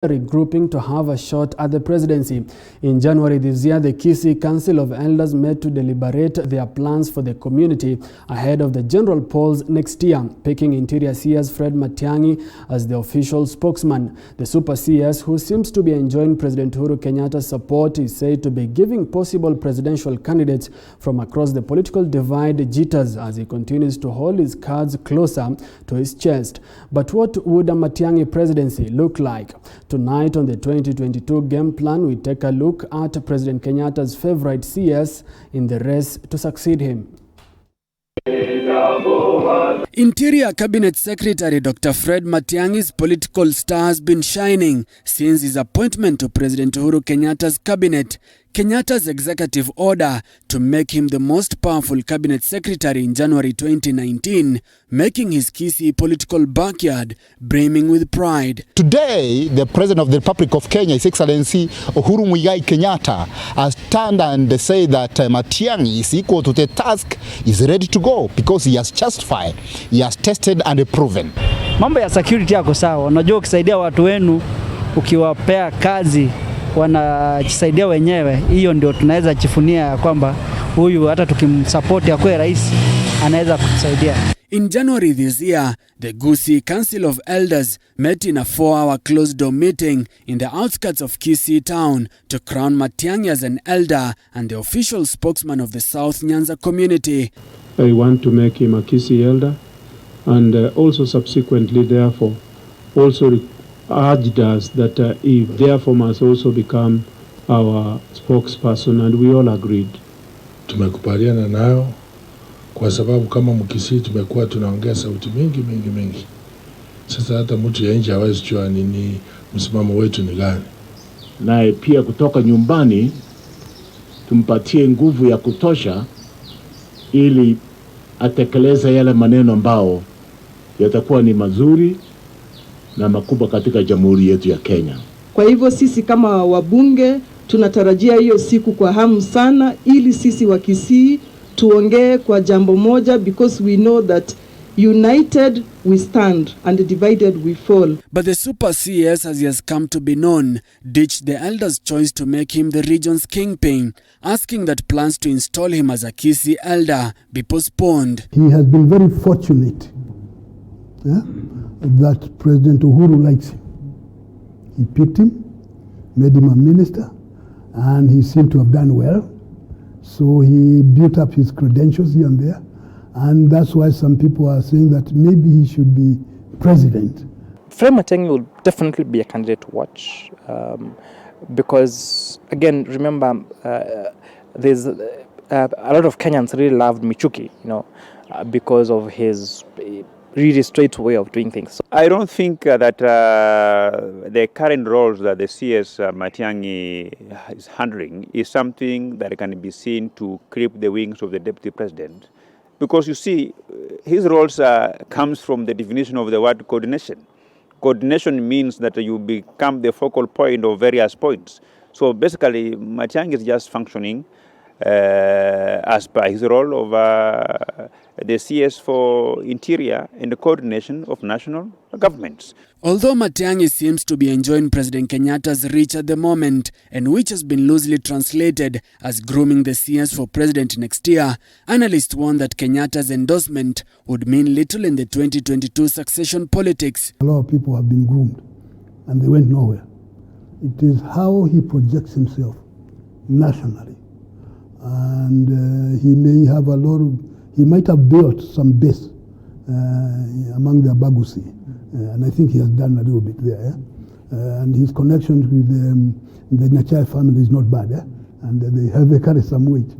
regrouping to have a shot at the presidency. In January this year, the Kisii Council of Elders met to deliberate their plans for the community ahead of the general polls next year, picking Interior CS Fred Matiang'i as the official spokesman. The Super CS, who seems to be enjoying President Uhuru Kenyatta's support, is said to be giving possible presidential candidates from across the political divide jitters as he continues to hold his cards closer to his chest. But what would a Matiang'i presidency look like? Tonight on the 2022 game plan, we take a look at President Kenyatta's favorite CS in the race to succeed him. Interior Cabinet Secretary Dr. Fred Matiang'i's political star has been shining since his appointment to President Uhuru Kenyatta's cabinet. Kenyatta's executive order to make him the most powerful cabinet secretary in January 2019, making his Kisii political backyard brimming with pride. Today, the President of the Republic of Kenya, His Excellency Uhuru Muigai Kenyatta, has turned and said that Matiang'i is equal to the task, is ready to go because he has justified, he has tested and proven. Mambo ya security yako sawa. Unajua ukisaidia watu wenu, ukiwapea kazi, wanajisaidia wenyewe. Hiyo ndio tunaweza jifunia kwamba huyu hata tukimsupport akwe rais anaweza kutusaidia. In January this year, the Kisii Council of Elders met in a 4-hour closed-door meeting in the outskirts of Kisii town to crown Matiang'i as an elder and the official spokesman of the South Nyanza community. I want to make him a Kisii elder and also subsequently, therefore, also urged us that he therefore must also become our spokesperson, and we all agreed. Tumekubaliana nayo kwa sababu kama Mkisii tumekuwa tunaongea sauti mingi. Sasa hata mtu ya nje hawezi kujua nini msimamo wetu ni gani. Na pia kutoka nyumbani tumpatie nguvu ya kutosha ili atekeleze yale maneno ambao yatakuwa ni mazuri na makubwa katika jamhuri yetu ya Kenya. Kwa hivyo sisi kama wabunge tunatarajia hiyo siku kwa hamu sana, ili sisi wa Kisii tuongee kwa jambo moja, because we know that united we stand and divided we fall. But the Super CS, as he has come to be known, ditched the elders' choice to make him the region's kingpin, asking that plans to install him as a Kisii elder be postponed. He has been very fortunate that President Uhuru likes him. He picked him, made him a minister, and he seemed to have done well. So he built up his credentials here and there. And that's why some people are saying that maybe he should be president. Fred Matiang'i will definitely be a candidate to watch. Because, again, remember, there's a lot of Kenyans really loved Michuki, because of his really straight way of doing things. I don't think that the current roles that the CS Matiang'i is handling is something that can be seen to clip the wings of the deputy president. Because you see, his roles comes from the definition of the word coordination. Coordination means that you become the focal point of various points. So basically, Matiang'i is just functioning as per his role of the CS for Interior and the coordination of national governments. Although Matiang'i seems to be enjoying President Kenyatta's reach at the moment, and which has been loosely translated as grooming the CS for president next year, analysts warn that Kenyatta's endorsement would mean little in the 2022 succession politics. A lot of people have been groomed and they went nowhere. It is how he projects himself nationally. And he may have he might have built some base among the Abagusi. And I think he has done a little bit there. And his connections with the Nyachai family is not bad. And they carry some weight.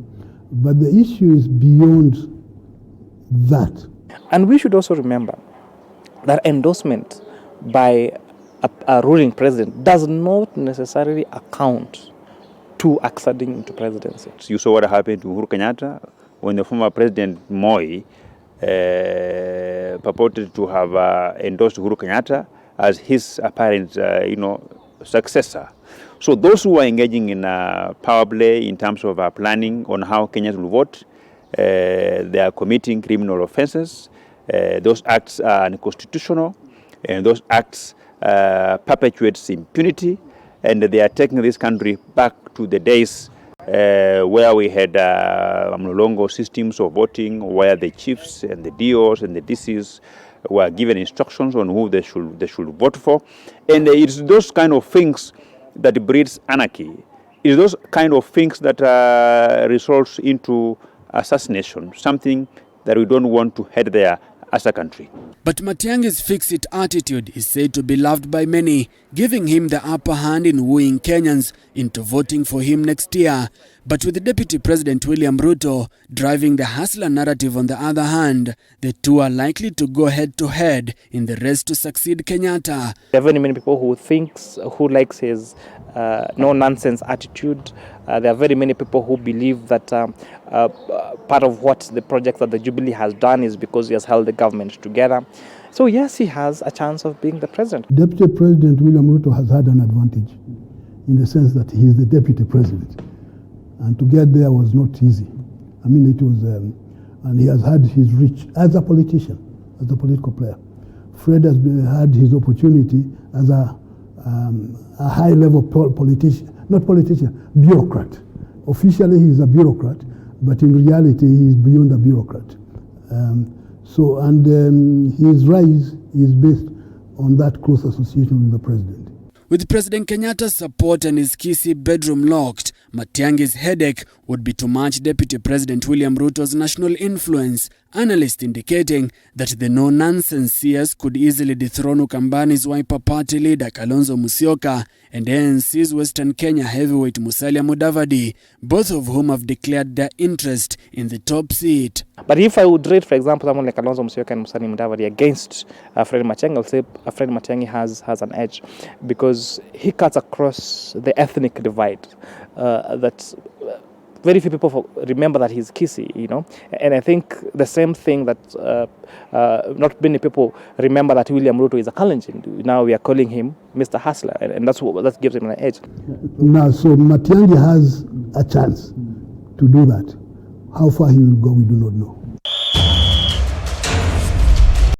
But the issue is beyond that. And we should also remember that endorsement by a ruling president does not necessarily account to acceding into presidency. You saw what happened to Uhuru Kenyatta when the former President Moi purported to have endorsed Uhuru Kenyatta as his apparent, successor. So those who are engaging in power play in terms of planning on how Kenyans will vote, they are committing criminal offenses. Those acts are unconstitutional, and those acts perpetuates impunity, and they are taking this country back to the days where we had Mlolongo systems of voting, where the chiefs and the DOs and the DCs were given instructions on who they should vote for. And it's those kind of things that breeds anarchy. It's those kind of things that results into assassination, something that we don't want to head there as a country. But Matiang'i's fix-it attitude is said to be loved by many, giving him the upper hand in wooing Kenyans into voting for him next year. But with Deputy President William Ruto driving the hustler narrative on the other hand, the two are likely to go head-to-head in the race to succeed Kenyatta. There are very many people who likes his no-nonsense attitude. There are very many people who believe that part of what the project that the Jubilee has done is because he has held the government together. So yes, he has a chance of being the president. Deputy President William Ruto has had an advantage in the sense that he is the deputy president. And to get there was not easy. I mean, it was, and he has had his reach as a politician, as a political player. Fred has had his opportunity as a high-level bureaucrat. Officially, he's a bureaucrat, but in reality, he's beyond a bureaucrat. His rise is based on that close association with the president. With President Kenyatta's support and his Kisii bedroom locked, Matiang'i's headache would be to match Deputy President William Ruto's national influence, analysts indicating that the no-nonsense CS could easily dethrone Ukambani's Wiper Party leader Kalonzo Musyoka and ANC's Western Kenya heavyweight Musalia Mudavadi, both of whom have declared their interest in the top seat. But if I would rate, for example, someone like Kalonzo Musyoka and Musalia Mudavadi against Fred Matiang'i, I'll say Fred Matiang'i has an edge because he cuts across the ethnic divide that very few people remember that he's Kisii, you know. And I think the same thing that not many people remember that William Ruto is a Kalenjin. Now we are calling him Mr. Hustler, and that gives him an edge. Now, so Matiang'i has a chance to do that. How far he will go, we do not know.